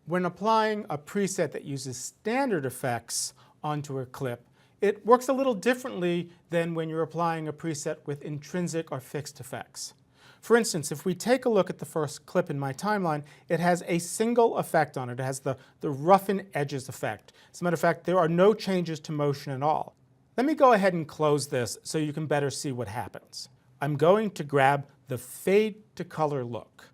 When applying a preset that uses standard effects onto a clip, it works a little differently than when you're applying a preset with intrinsic or fixed effects. For instance, if we take a look at the first clip in my timeline, it has a single effect on it. It has the roughen edges effect. As a matter of fact, there are no changes to motion at all. Let me go ahead and close this so you can better see what happens. I'm going to grab the fade to color look.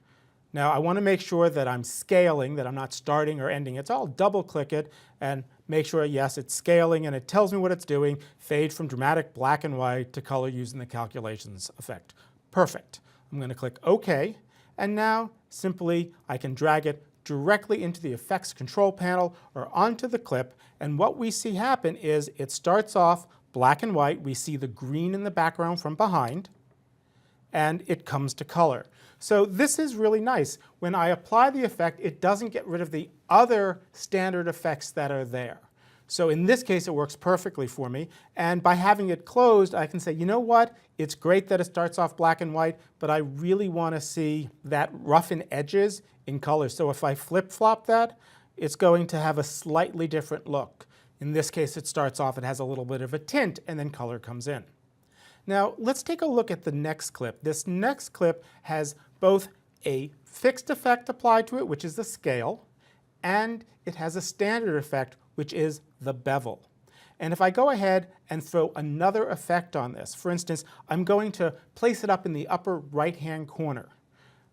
Now I want to make sure that I'm scaling, that I'm not starting or ending it. So I'll double click it and make sure, yes, it's scaling and it tells me what it's doing. Fade from dramatic black and white to color using the calculations effect. Perfect. I'm going to click OK, and now simply I can drag it directly into the effects control panel or onto the clip, and what we see happen is it starts off black and white. We see the green in the background from behind, and it comes to color. So this is really nice. When I apply the effect, it doesn't get rid of the other standard effects that are there. So in this case, it works perfectly for me. And by having it closed, I can say, you know what? It's great that it starts off black and white, but I really want to see that roughen edges in color. So if I flip-flop that, it's going to have a slightly different look. In this case, it starts off, it has a little bit of a tint, and then color comes in. Now, let's take a look at the next clip. This next clip has both a fixed effect applied to it, which is the scale, and it has a standard effect, which is the bevel. And if I go ahead and throw another effect on this, for instance, I'm going to place it up in the upper right-hand corner.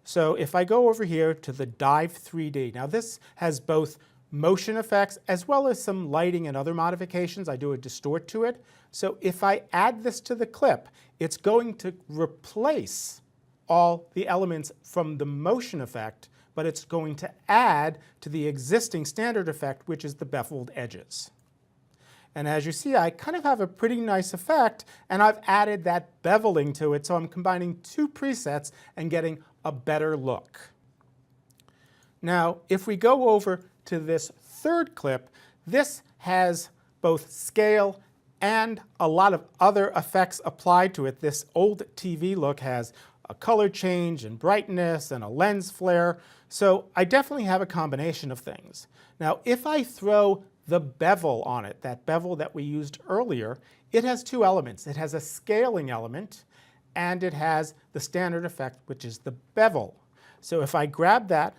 So if I go over here to the Dive 3D, now this has both motion effects as well as some lighting and other modifications. I do a distort to it. So if I add this to the clip, it's going to replace all the elements from the motion effect, but it's going to add to the existing standard effect, which is the beveled edges. And as you see, I kind of have a pretty nice effect, and I've added that beveling to it, so I'm combining two presets and getting a better look. Now, if we go over to this third clip, this has both scale and a lot of other effects applied to it. This old TV look has a color change and brightness and a lens flare. So I definitely have a combination of things. Now, if I throw the bevel on it, that bevel that we used earlier, it has two elements. It has a scaling element and it has the standard effect, which is the bevel. So if I grab that,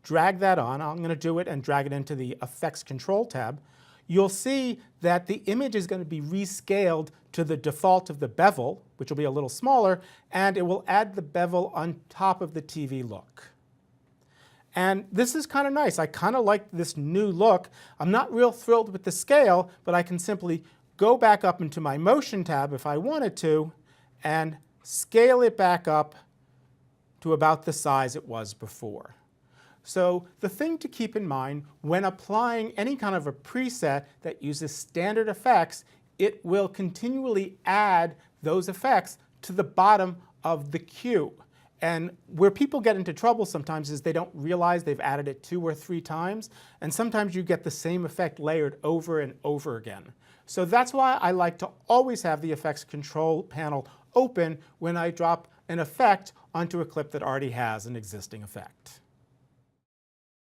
drag that on, I'm going to do it and drag it into the Effects Control tab, you'll see that the image is going to be rescaled to the default of the bevel, which will be a little smaller, and it will add the bevel on top of the TV look. And this is kind of nice. I kind of like this new look. I'm not real thrilled with the scale, but I can simply go back up into my Motion tab if I wanted to and scale it back up to about the size it was before. So the thing to keep in mind when applying any kind of a preset that uses standard effects, it will continually add those effects to the bottom of the queue. And where people get into trouble sometimes is they don't realize they've added it 2 or 3 times, and sometimes you get the same effect layered over and over again. So that's why I like to always have the effects control panel open when I drop an effect onto a clip that already has an existing effect.